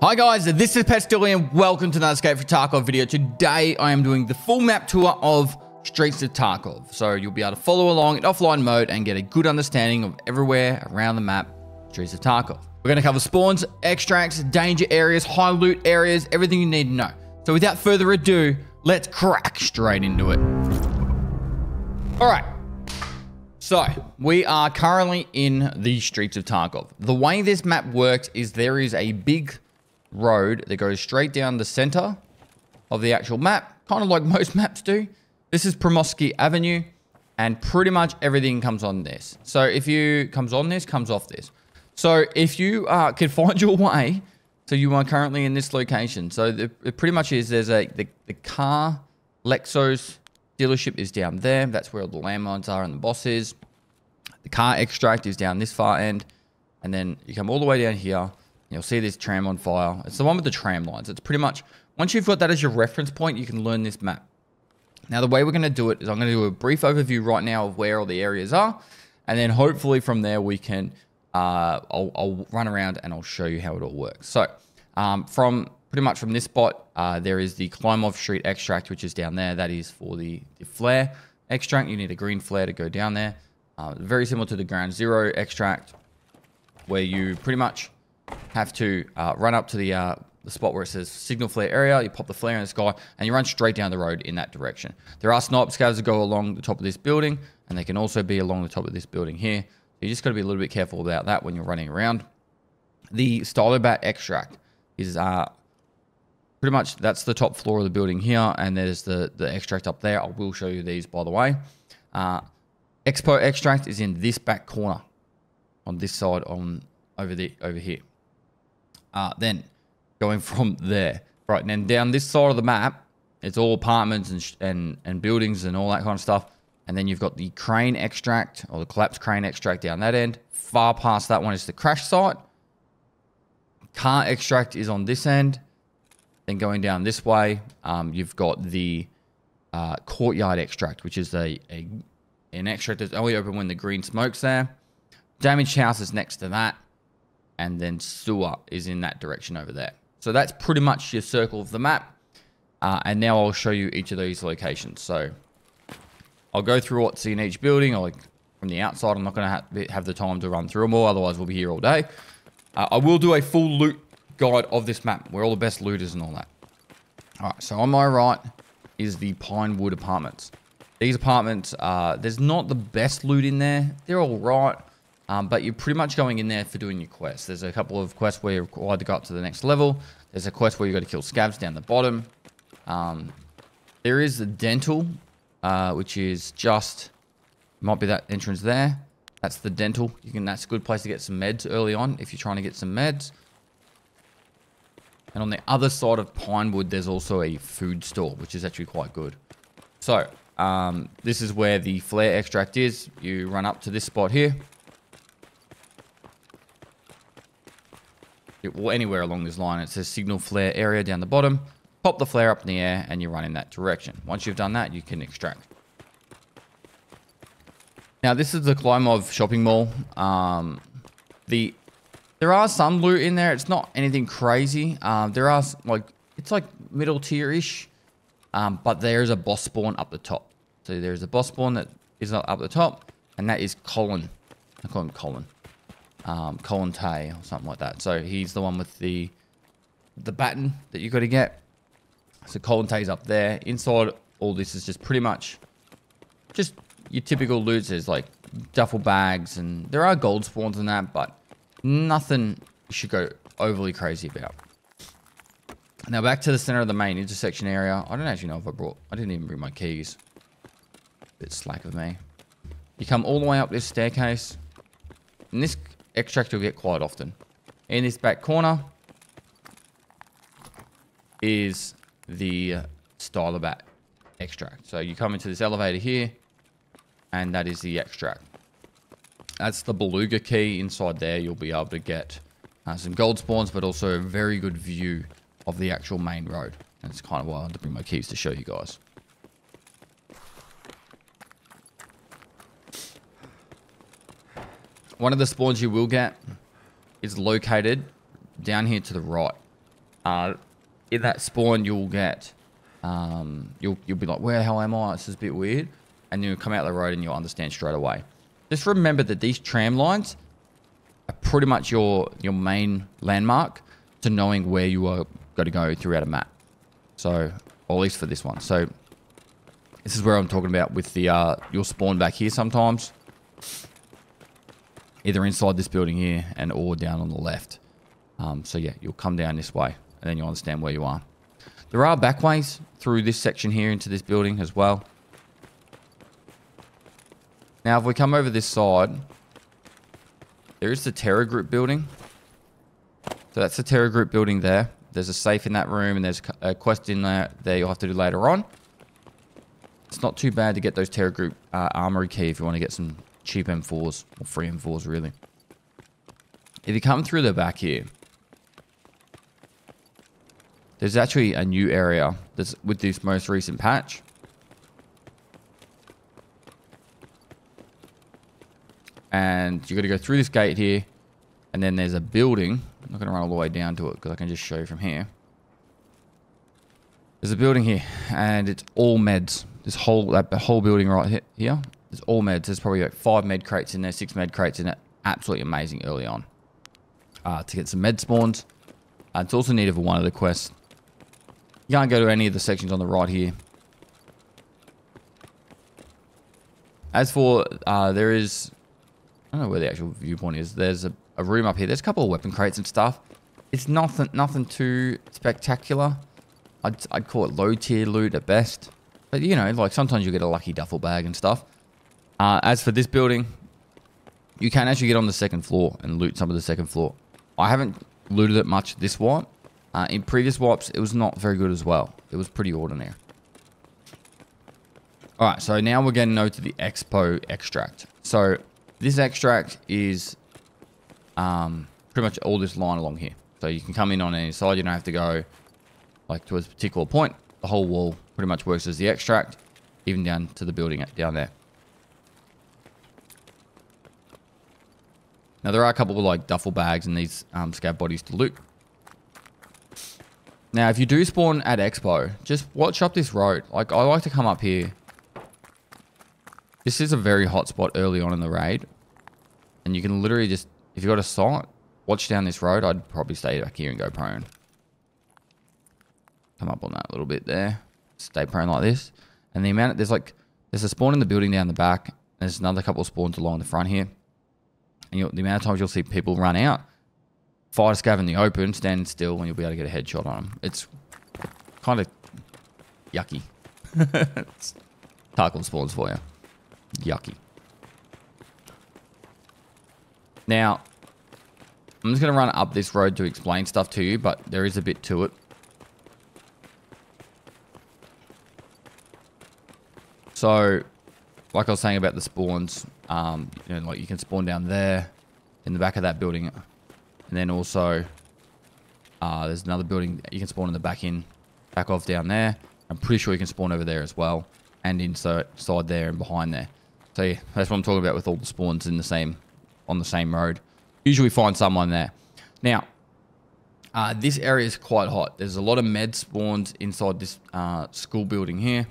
Hi guys, this is Pestily and welcome to another Escape From Tarkov video. Today I am doing the full map tour of Streets of Tarkov. So you'll be able to follow along in offline mode and get a good understanding of everywhere around the map, Streets of Tarkov. We're going to cover spawns, extracts, danger areas, high loot areas, everything you need to know. So without further ado, let's crack straight into it. Alright, so we are currently in the Streets of Tarkov. The way this map works is there is a big road that goes straight down the center of the actual map, kind of like most maps do. This is Primorsky Avenue, and pretty much everything comes on this. So if you comes on this, comes off this. So if you can find your way, so you are currently in this location. So it pretty much is there's the car Lexos dealership is down there. That's where all the landmines are and the boss is. The car extract is down this far end, and then you come all the way down here. You'll see this tram on fire. It's the one with the tram lines. It's pretty much, once you've got that as your reference point, you can learn this map. Now, the way we're going to do it is I'm going to do a brief overview right now of where all the areas are. And then hopefully from there we can, I'll run around and I'll show you how it all works. So from pretty much from this spot, there is the Klimov Street Extract, which is down there. That is for the flare extract. You need a green flare to go down there. Very similar to the Ground Zero Extract, where you pretty much have to run up to the spot where it says signal flare area. You pop the flare in the sky and you run straight down the road in that direction. There are sniper scavs that go along the top of this building, and they can also be along the top of this building here. You just got to be a little bit careful about that when you're running around. The Stylobate Extract is pretty much, that's the top floor of the building here, and there's the extract up there. I will show you these, by the way. Expo Extract is in this back corner on this side over here. Then going from there, right, and then down this side of the map, it's all apartments and buildings and all that kind of stuff. And then you've got the crane extract, or the collapsed crane extract down that end. Far past that one is the crash site. Car extract is on this end. Then going down this way, you've got the Courtyard Extract, which is an extract that's only open when the green smoke's there. Damaged house is next to that. And then sewer is in that direction over there. So that's pretty much your circle of the map. And now I'll show you each of these locations. So I'll go through what's in each building. From the outside, I'm not going to have the time to run through them all. Otherwise, we'll be here all day. I will do a full loot guide of this map, where all the best loot is and all that. All right, so on my right is the Pinewood apartments. These apartments, there's not the best loot in there. They're all right. But you're pretty much going in there for doing your quests. There's a couple of quests where you're required to go up to the next level. There's a quest where you got to kill scavs down the bottom. There is the dental, which is just, might be that entrance there. That's the dental. That's a good place to get some meds early on if you're trying to get some meds. And on the other side of Pinewood, there's also a food store, which is actually quite good. So this is where the flare extract is. You run up to this spot here. Anywhere along this line, it says signal flare area down the bottom. Pop the flare up in the air and you run in that direction. Once you've done that, you can extract. Now, this is the Klimov shopping mall. There are some loot in there. It's not anything crazy. There are it's like middle tier-ish, but there is a boss spawn up the top. So there's a boss spawn that is up the top, and that is Colin. I call him Colin. Colin Tay or something like that. So he's the one with the baton that you got to get. So Colin Tay's up there. Inside all this is just pretty much just your typical loot. There's like duffel bags, and there are gold spawns in that, but nothing you should go overly crazy about. Now back to the center of the main intersection area. I don't actually know if I didn't even bring my keys. Bit slack of me. You come all the way up this staircase, and this extract you'll get quite often. In this back corner is the Stylobate extract. So you come into this elevator here, and that is the extract. That's the beluga key. Inside there, you'll be able to get some gold spawns, but also a very good view of the actual main road. That's kind of why I had to bring my keys to show you guys. One of the spawns you will get is located down here to the right. In that spawn, you'll get, you'll be like, where the hell am I? This is a bit weird. And you'll come out the road and you'll understand straight away. Just remember that these tram lines are pretty much your main landmark to knowing where you are going to go throughout a map. So, or at least for this one. So, this is where I'm talking about with the, you'll spawn back here sometimes. Either inside this building here and or down on the left. So yeah, you'll come down this way and then you'll understand where you are. There are back ways through this section here into this building as well. Now, if we come over this side, there is the Terror Group building. So that's the Terror Group building there. There's a safe in that room and there's a quest in there you'll have to do later on. It's not too bad to get those Terror Group armory key if you want to get some cheap M4s or free M4s really. If you come through the back here, there's actually a new area that's with this most recent patch. And you got to go through this gate here. And then there's a building. I'm not going to run all the way down to it because I can just show you from here. There's a building here. And it's all meds. This whole building right here. It's all meds. There's probably like 5 med crates in there. 6 med crates in it. Absolutely amazing early on. To get some med spawns. It's also needed for one of the quests. You can't go to any of the sections on the right here. As for, there is... I don't know where the actual viewpoint is. There's a room up here. There's a couple of weapon crates and stuff. It's nothing too spectacular. I'd call it low tier loot at best. But you know, like sometimes you get a lucky duffel bag and stuff. As for this building, you can actually get on the second floor and loot some of the second floor. I haven't looted it much this wipe. In previous wipes, it was not very good as well. It was pretty ordinary. Alright, so now we're getting over to the Expo extract. So this extract is pretty much all this line along here. So you can come in on any side. You don't have to go like to a particular point. The whole wall pretty much works as the extract, even down to the building down there. Now there are a couple of like duffel bags and these scab bodies to loot. Now if you do spawn at Expo, just watch up this road. Like I like to come up here. This is a very hot spot early on in the raid. And you can literally just, if you got a sight, watch down this road. I'd probably stay back here and go prone. Come up on that little bit there. Stay prone like this. And the amount, there's a spawn in the building down the back. There's another couple of spawns along the front here. And the amount of times you'll see people run out, fire scav in the open, stand still, and you'll be able to get a headshot on them. It's kind of yucky. It's Tarkov spawns for you. Yucky. Now, I'm just going to run up this road to explain stuff to you, but there is a bit to it. So, like I was saying about the spawns, you know, like you can spawn down there in the back of that building. And then also, there's another building you can spawn in the back of down there. I'm pretty sure you can spawn over there as well. And inside there and behind there. So yeah, that's what I'm talking about with all the spawns on the same road. Usually find someone there. Now, this area is quite hot. There's a lot of med spawns inside this school building here.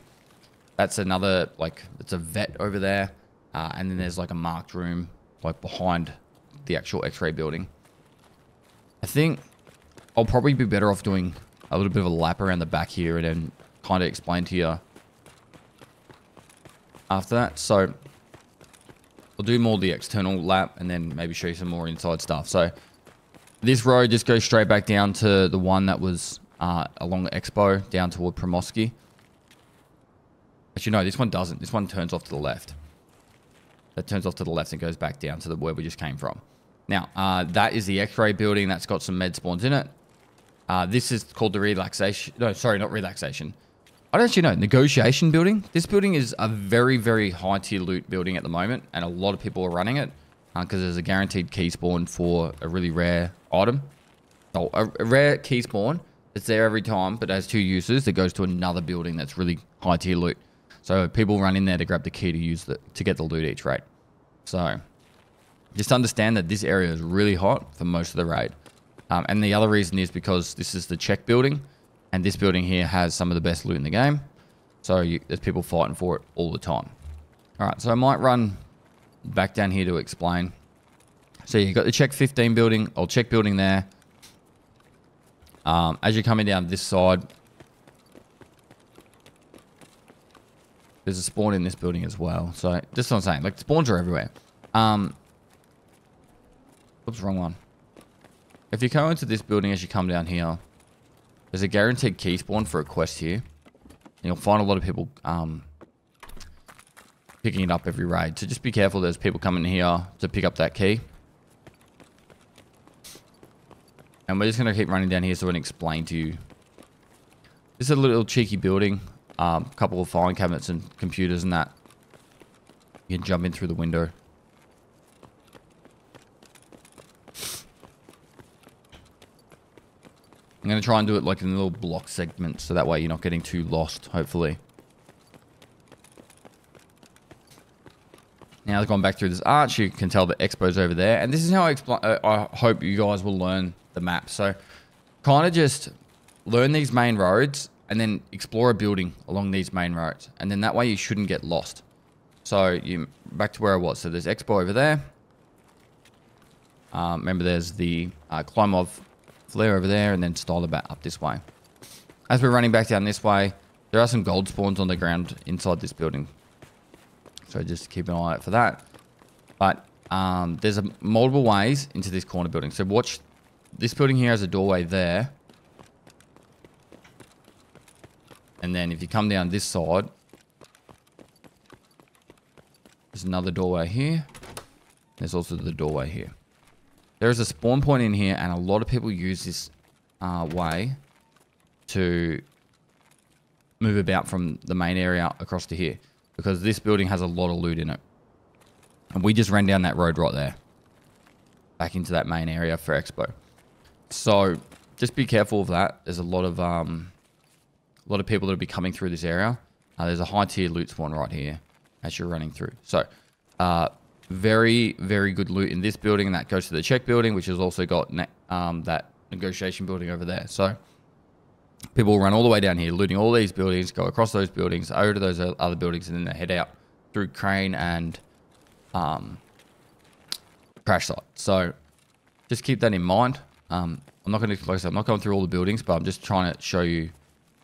That's another, like, it's a vet over there. And then there's like a marked room like behind the actual X-ray building. I think I'll probably be better off doing a little bit of a lap around the back here and then kind of explain to you after that. So I'll do more of the external lap and then maybe show you some more inside stuff. So this road just goes straight back down to the one that was along the Expo down toward Primorsky. Actually, no, this one doesn't. This one turns off to the left. That turns off to the left and goes back down to where we just came from. Now, that is the X-ray building. That's got some med spawns in it. This is called the Relaxation... No, sorry, not Relaxation. I don't actually know. Negotiation building. This building is a very, very high tier loot building at the moment. And a lot of people are running it. Because there's a guaranteed key spawn for a really rare item. Oh, a rare key spawn. It's there every time, but it has 2 uses. That goes to another building that's really high tier loot. So people run in there to grab the key to get the loot each raid. So just understand that this area is really hot for most of the raid. And the other reason is because this is the Chek Building, and this building here has some of the best loot in the game. So there's people fighting for it all the time. All right, so I might run back down here to explain. So you've got the Chek 15 building, or Chek Building there. As you're coming down this side, there's a spawn in this building as well. So just what I'm saying, like spawns are everywhere. Oops, wrong one. If you go into this building as you come down here, there's a guaranteed key spawn for a quest here. And you'll find a lot of people picking it up every raid. So just be careful, there's people coming here to pick up that key. And we're just going to keep running down here so I can explain to you. This is a little cheeky building. A couple of filing cabinets and computers and that. You can jump in through the window. I'm going to try and do it like in little block segments, so that way you're not getting too lost, hopefully. Now, going back through this arch, you can tell the Expo's over there. And this is how I hope you guys will learn the map. So, kind of just learn these main roads and then explore a building along these main roads. And then that way you shouldn't get lost. So, back to where I was. So, there's Expo over there. Remember, there's the Klimov flare over there, and then Stylobate up this way. As we're running back down this way, there are some gold spawns on the ground inside this building. So just keep an eye out for that. But there's multiple ways into this corner building. So watch, this building here has a doorway there. And then if you come down this side, there's another doorway here. There's also the doorway here. There is a spawn point in here, and a lot of people use this way to move about from the main area across to here, because this building has a lot of loot in it. And we just ran down that road right there, back into that main area for Expo. So just be careful of that. There's a lot of people that will be coming through this area. There's a high tier loot spawn right here as you're running through. So very, very good loot in this building, and that goes to the Chek Building, which has also got that negotiation building over there. So people will run all the way down here, looting all these buildings, go across those buildings, over to those other buildings, and then they head out through Crane and Crash Site. So just keep that in mind. I'm not going to, like I said, I'm not going through all the buildings, but I'm just trying to show you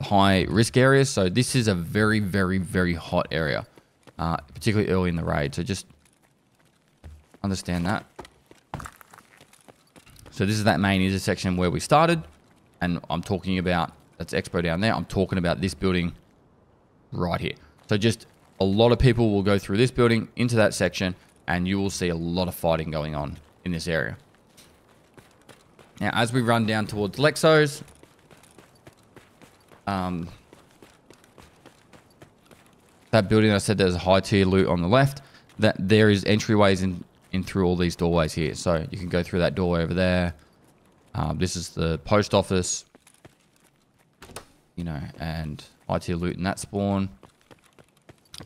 high risk areas. So this is a very, very, very hot area, particularly early in the raid. So just understand that. So this is that main intersection where we started, and I'm talking about, that's Expo down there. I'm talking about this building right here. So just a lot of people will go through this building into that section, and you will see a lot of fighting going on in this area. Now, as we run down towards Lexos, that building I said there's a high tier loot on the left, that there is entryways in through all these doorways here. So you can go through that doorway over there. This is the post office, you know, and high tier loot in that spawn.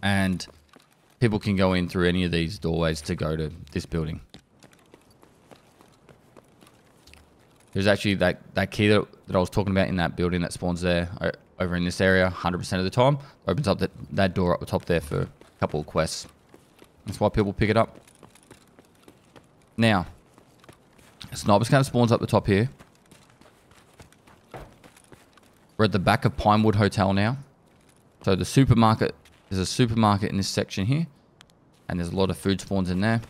And people can go in through any of these doorways to go to this building. There's actually that key that I was talking about in that building that spawns there over in this area 100% of the time. Opens up that door up the top there for a couple of quests. That's why people pick it up. Now, Sniper Scanner spawns up the top here. We're at the back of Pinewood Hotel now. So the supermarket, there's a supermarket in this section here. And there's a lot of food spawns in there.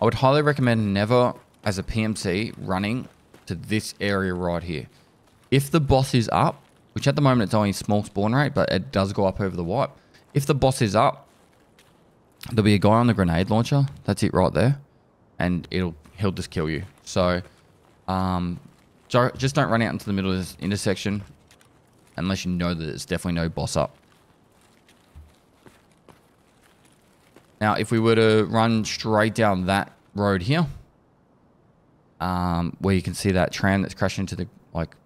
I would highly recommend never, as a PMC, running to this area right here. If the boss is up, which at the moment it's only small spawn rate, but it does go up over the wipe. If the boss is up, there'll be a guy on the grenade launcher. That's it right there. And he'll just kill you. So just don't run out into the middle of this intersection unless you know that there's definitely no boss up. Now, if we were to run straight down that road here, where you can see that tram that's crashing into the, like,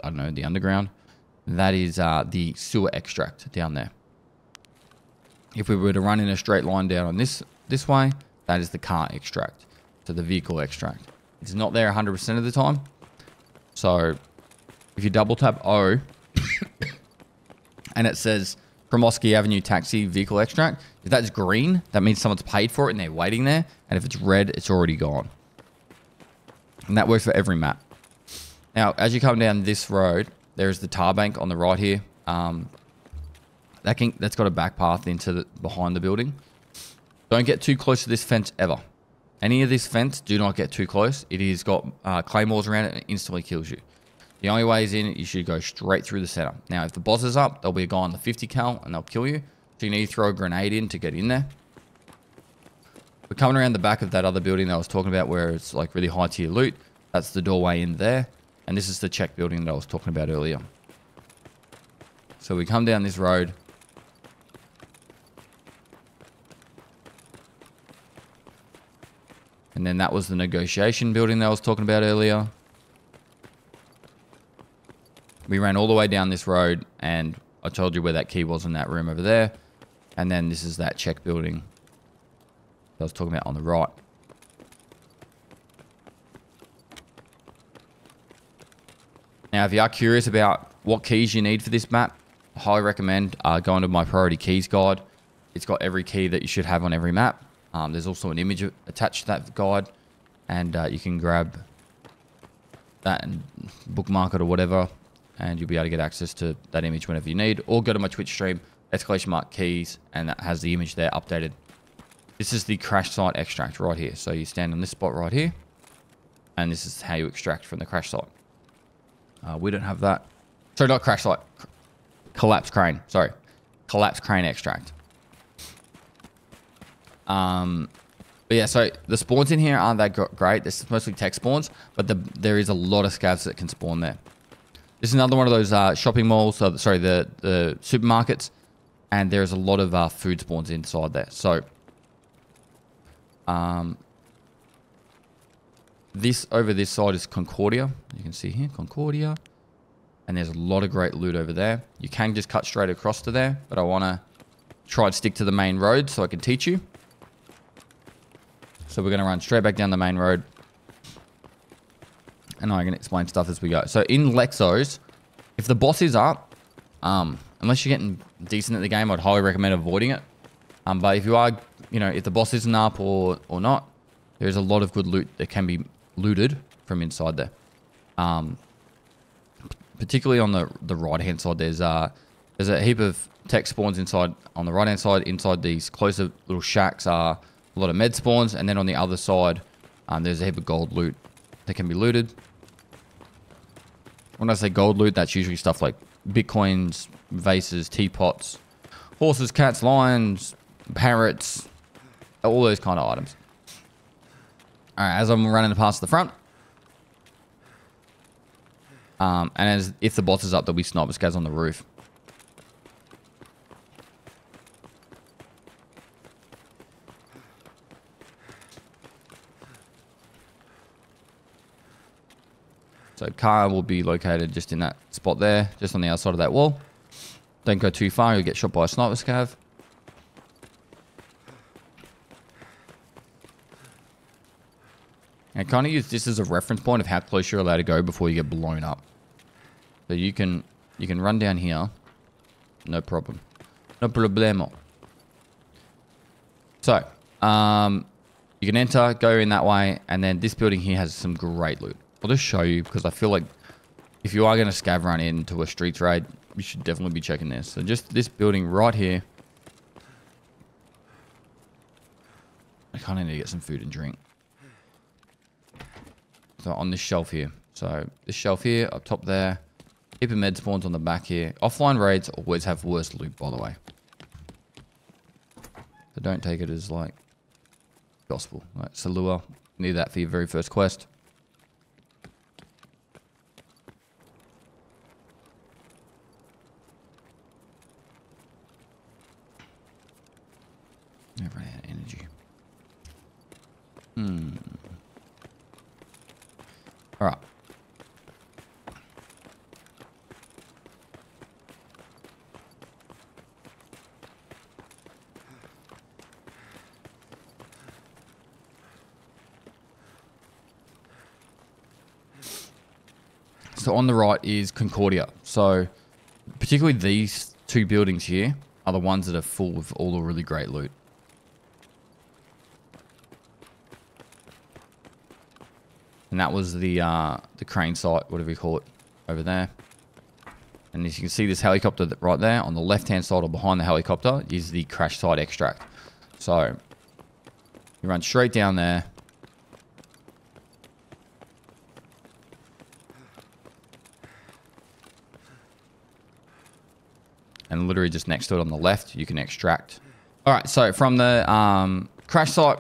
I don't know, the underground, that is the sewer extract down there. If we were to run in a straight line down on this way, that is the car extract, so the vehicle extract. It's not there 100% of the time. So if you double tap O and it says Primorsky Avenue Taxi Vehicle Extract, if that's green, that means someone's paid for it and they're waiting there. And if it's red, it's already gone. And that works for every map. Now, as you come down this road, there's the Tarbank on the right here. That's got a back path into behind the building. Don't get too close to this fence ever. Any of this fence, do not get too close. It has got claymores around it and it instantly kills you. The only way is in, you should go straight through the center. Now, if the boss is up, there'll be a guy on the 50 cal and they'll kill you. So you need to throw a grenade in to get in there. We're coming around the back of that other building that I was talking about where it's like really high tier loot. That's the doorway in there. And this is the Chek Building that I was talking about earlier. So we come down this road. And then that was the negotiation building that I was talking about earlier. We ran all the way down this road and I told you where that key was in that room over there. And then this is that Chek Building that I was talking about on the right. Now, if you are curious about what keys you need for this map, I highly recommend going to my priority keys guide. It's got every key that you should have on every map. There's also an image attached to that guide, and you can grab that and bookmark it or whatever, and you'll be able to get access to that image whenever you need. Or go to my Twitch stream, !keys, and that has the image there updated. This is the crash site extract right here. So you stand on this spot right here, and this is how you extract from the crash site. We don't have that. Sorry, not crash site. Collapse crane. Sorry. Collapse crane extract. But yeah, so the spawns in here aren't that great. This is mostly tech spawns, but there is a lot of scavs that can spawn there. This is another one of those shopping malls. So, sorry, the supermarkets. And there's a lot of food spawns inside there. So, this over this side is Concordia. You can see here, Concordia. And there's a lot of great loot over there. You can just cut straight across to there, but I want to try and stick to the main road so I can teach you. So we're going to run straight back down the main road. And I can explain stuff as we go. So in Lexos, if the boss is up, unless you're getting decent at the game, I'd highly recommend avoiding it. But if you are, if the boss isn't up or not, there's a lot of good loot that can be looted from inside there. Particularly on the right-hand side, there's a heap of tech spawns inside. On the right-hand side, inside these closer little shacks are a lot of med spawns. And then on the other side, there's a heap of gold loot that can be looted. When I say gold loot, that's usually stuff like bitcoins, vases, teapots, horses, cats, lions, parrots, all those kind of items. All right, as I'm running past the front, and as if the boss is up, there'll be sniper scavs on the roof. So car will be located just in that spot there, just on the outside of that wall. Don't go too far, you'll get shot by a sniper scav. And kind of use this as a reference point of how close you're allowed to go before you get blown up. So you can run down here, no problem, no problemo. So you can enter, go in that way, and then this building here has some great loot. I'll just show you because I feel like if you are going to scav run into a streets raid, you should definitely be checking this. So just this building right here. I kind of need to get some food and drink. So on this shelf here. So this shelf here, up top there. Heap of med spawns on the back here. Offline raids always have worse loot, by the way. So don't take it as like gospel. Right, Salua. Need that for your very first quest. Never had energy. All right. So on the right is Concordia. So particularly these two buildings here are the ones that are full of all the really great loot. And that was the crane site, whatever you call it, over there. And as you can see, this helicopter right there on the left-hand side or behind the helicopter is the crash site extract. So you run straight down there. And literally just next to it on the left, you can extract. All right, so from the crash site,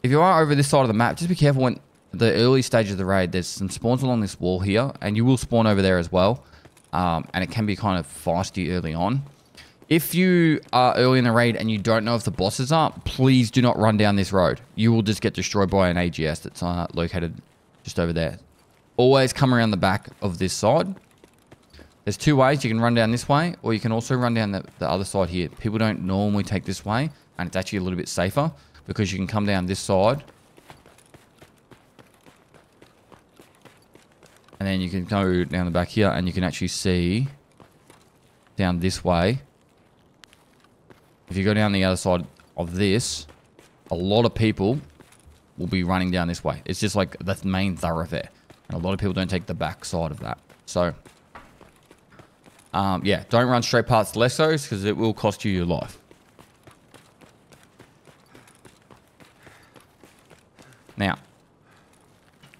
if you are over this side of the map, just be careful when the early stage of the raid, there's some spawns along this wall here, and you will spawn over there as well. And it can be kind of feisty early on. If you are early in the raid and you don't know if the bosses are, please do not run down this road. You will just get destroyed by an AGS that's located just over there. Always come around the back of this side. There's two ways. You can run down this way, or you can also run down the other side here. People don't normally take this way, and it's actually a little bit safer because you can come down this side. And then you can go down the back here, and you can actually see down this way. If you go down the other side of this, a lot of people will be running down this way. It's just like the main thoroughfare. And a lot of people don't take the back side of that. So, yeah, don't run straight past Lexos because it will cost you your life. Now,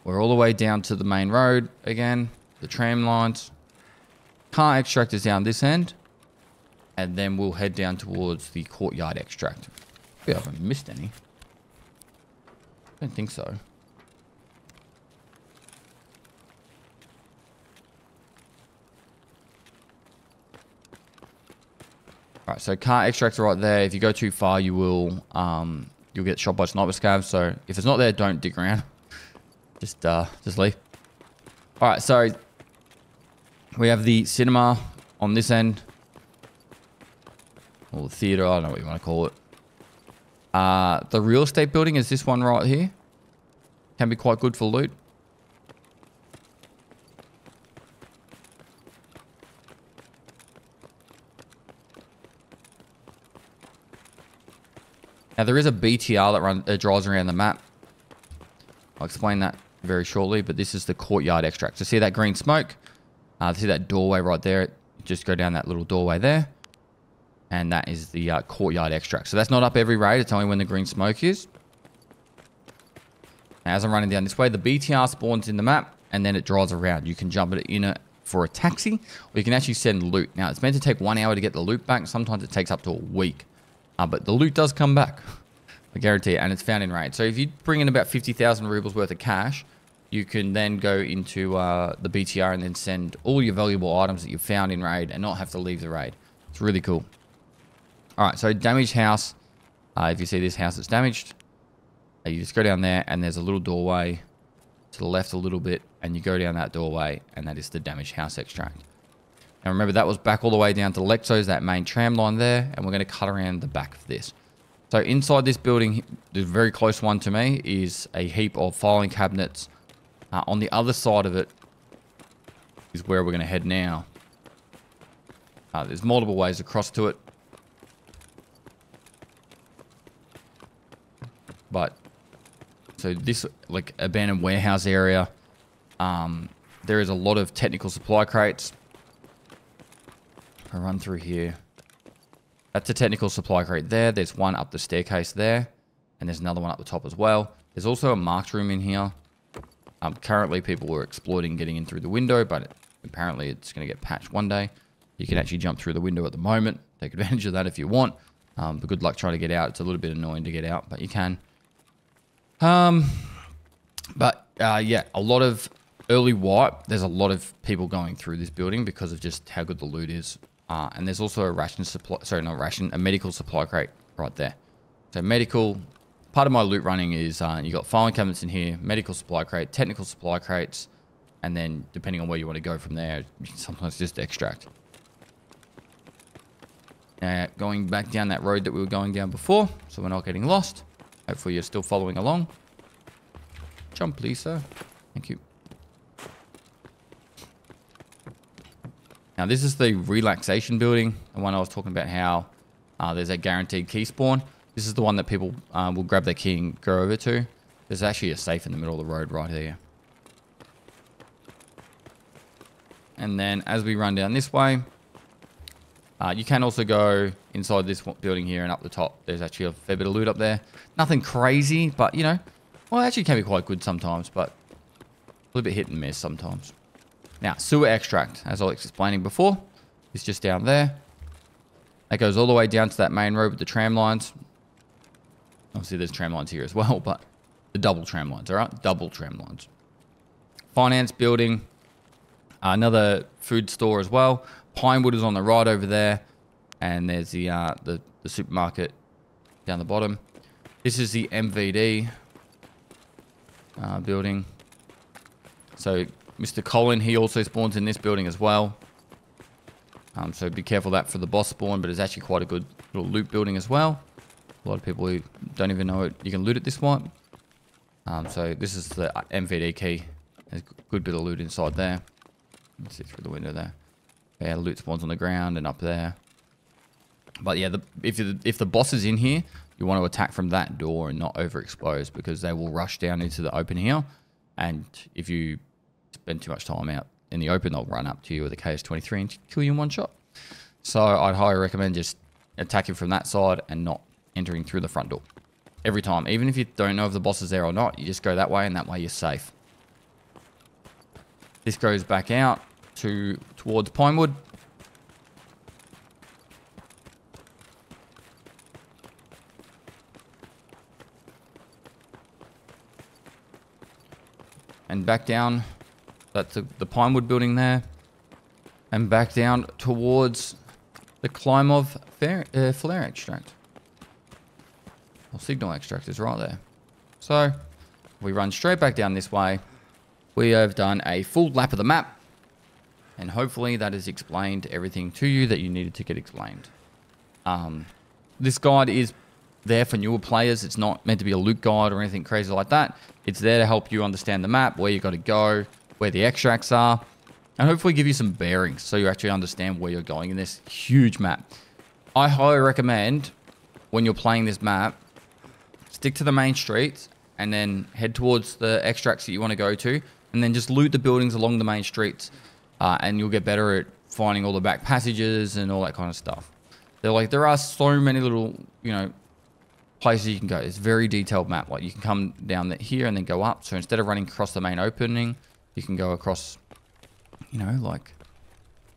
we're all the way down to the main road again, the tram lines. Car extract is down this end. And then we'll head down towards the Courtyard Extract. I haven't missed any. I don't think so. Alright, so car extracts are right there. If you go too far, you will you'll get shot by sniper scavs. So if it's not there, don't dig around. Just leave. Alright, so we have the cinema on this end. Or the theater, I don't know what you want to call it. The real estate building is this one right here. Can be quite good for loot. Now there is a BTR that drives around the map. I'll explain that very shortly, but this is the Courtyard Extract. So see that green smoke? See that doorway right there? Just go down that little doorway there. And that is the Courtyard Extract. So that's not up every raid. It's only when the green smoke is. Now, as I'm running down this way, the BTR spawns in the map. And then it drives around. You can jump it in it for a taxi. Or you can actually send loot. Now, it's meant to take 1 hour to get the loot back. Sometimes it takes up to a week. But the loot does come back. I guarantee it. And it's found in raid. So if you bring in about 50,000 rubles worth of cash, you can then go into the BTR and then send all your valuable items that you've found in raid and not have to leave the raid. It's really cool. Alright, so damaged house. If you see this house that's damaged, you just go down there and there's a little doorway to the left a little bit and you go down that doorway and that is the damaged house extract. Now remember that was back all the way down to Lexos, that main tram line there, and we're going to cut around the back of this. So inside this building, the very close one to me, is a heap of filing cabinets. On the other side of it is where we're going to head now. There's multiple ways across to it. But, so this, like, abandoned warehouse area, there is a lot of technical supply crates. I'll run through here. That's a technical supply crate there. There's one up the staircase there. And there's another one up the top as well. There's also a marked room in here. Currently, people were exploiting getting in through the window, but apparently it's going to get patched one day. You can actually jump through the window at the moment. Take advantage of that if you want. But good luck trying to get out. It's a little bit annoying to get out, but you can. Yeah, a lot of early wipe. There's a lot of people going through this building because of just how good the loot is. And there's also a ration supply, sorry, not ration, a medical supply crate right there. So medical, part of my loot running is you got filing cabinets in here, medical supply crate, technical supply crates, and then depending on where you want to go from there, you can sometimes just extract. Going back down that road that we were going down before, so we're not getting lost. Hopefully you're still following along. Jump, please, sir. Thank you. Now this is the Relaxation Building, the one I was talking about how there's a guaranteed key spawn. This is the one that people will grab their key and go over to. There's actually a safe in the middle of the road right here. And then as we run down this way, you can also go inside this building here and up the top. There's actually a fair bit of loot up there. Nothing crazy, but you know, well, it actually can be quite good sometimes, but a little bit hit and miss sometimes. Now, sewer extract, as I was explaining before, is just down there. That goes all the way down to that main road with the tram lines. Obviously, there's tram lines here as well, but the double tram lines, all right? Double tram lines. Finance building. Another food store as well. Pinewood is on the right over there. And there's the supermarket down the bottom. This is the MVD building. So Mr. Colin, he also spawns in this building as well. So be careful that for the boss spawn, but it's actually quite a good little loot building as well. A lot of people who don't even know it, you can loot at this one. So this is the MVD key. There's a good bit of loot inside there. You can see through the window there. Yeah, loot spawns on the ground and up there. But yeah, if the boss is in here, you want to attack from that door and not overexpose, because they will rush down into the open here. And if you spend too much time out in the open, they'll run up to you with a KS-23 and kill you in one shot. So I'd highly recommend just attacking from that side and not entering through the front door. Every time. Even if you don't know if the boss is there or not, you just go that way, and that way you're safe. This goes back out towards Pinewood. And back down, that's the Pinewood building there. And back down towards the Klimov flare extract. Or signal extract is right there. So, we run straight back down this way. We have done a full lap of the map. And hopefully that has explained everything to you that you needed to get explained. This guide is there for newer players. It's not meant to be a loot guide or anything crazy like that. It's there to help you understand the map, where you got to go, where the extracts are, and hopefully give you some bearings so you actually understand where you're going in this huge map. I highly recommend when you're playing this map, stick to the main streets and then head towards the extracts that you want to go to, and then just loot the buildings along the main streets, and you'll get better at finding all the back passages and all that kind of stuff. There are so many little, you know, places you can go. It's a very detailed map. Like, you can come down here and then go up. So instead of running across the main opening, you can go across, you know, like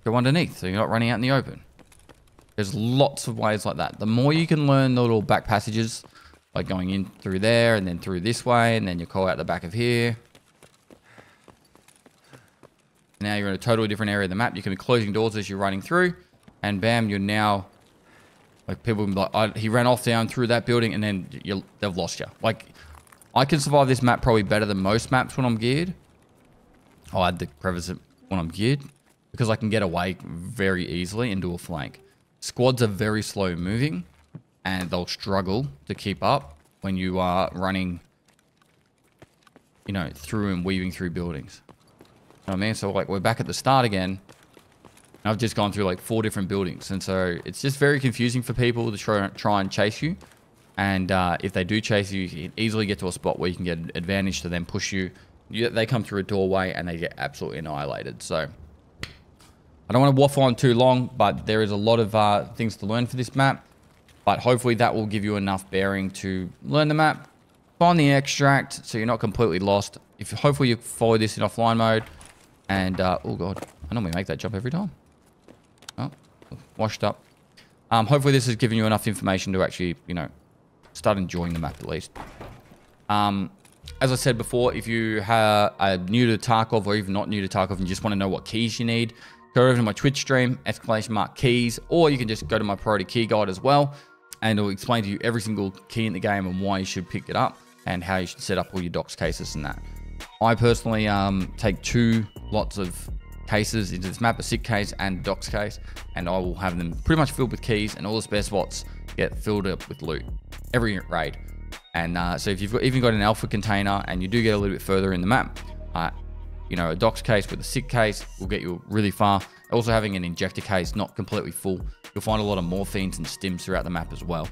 go underneath, so you're not running out in the open. There's lots of ways like that. The more you can learn the little back passages, like going in through there and then through this way, and then you call out the back of here. Now you're in a totally different area of the map. You can be closing doors as you're running through, and bam, you're now, like, people will be like, he ran off down through that building, and then they've lost you. Like, I can survive this map probably better than most maps when I'm geared. I'll add the crevice when I'm geared, because I can get away very easily and do a flank. Squads are very slow moving, and they'll struggle to keep up when you are running, you know, through and weaving through buildings. You know what I mean? So, like, we're back at the start again. I've just gone through like 4 different buildings, and so it's just very confusing for people to try and chase you. And if they do chase you, you can easily get to a spot where you can get an advantage to then push you. They come through a doorway and they get absolutely annihilated. So I don't want to waffle on too long, but there is a lot of things to learn for this map. But hopefully that will give you enough bearing to learn the map, find the extract, so you're not completely lost. Hopefully you follow this in offline mode. And oh god, I normally make that jump every time. Oh, washed up. Hopefully this has given you enough information to actually, you know, start enjoying the map at least. As I said before, if you are new to Tarkov, or even not new to Tarkov, and you just want to know what keys you need, go over to my Twitch stream, !keys, or you can just go to my priority key guide as well, and it'll explain to you every single key in the game and why you should pick it up, and how you should set up all your docs cases and that. I personally take 2 lots of cases into this map, a SIG case and docs case, and I will have them pretty much filled with keys, and all the spare spots get filled up with loot every raid. And so if you've even got an alpha container and you do get a little bit further in the map, you know, a docs case with a sick case will get you really far. Also having an injector case, not completely full. You'll find a lot of morphines and stims throughout the map as well.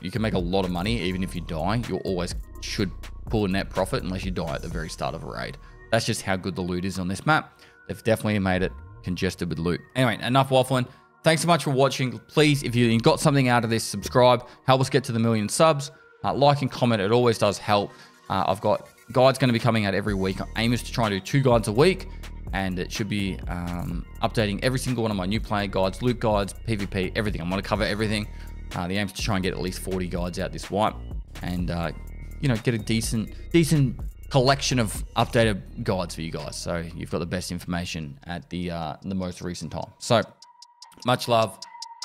You can make a lot of money even if you die. You always should pull a net profit unless you die at the very start of a raid. That's just how good the loot is on this map. They've definitely made it congested with loot. Anyway, enough waffling. Thanks so much for watching. Please, if you got something out of this, subscribe. Help us get to the 1 million subs. Like and comment. It always does help. I've got guides going to be coming out every week. Our aim is to try and do 2 guides a week. And it should be updating every single one of my new player guides, loot guides, PvP, everything. I'm going to cover everything. The aim is to try and get at least 40 guides out this wipe. And, you know, get a decent collection of updated guides for you guys. So you've got the best information at the most recent time. So much love.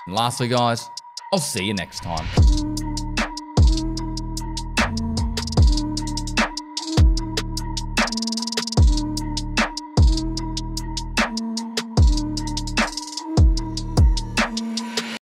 And lastly, guys, I'll see you next time.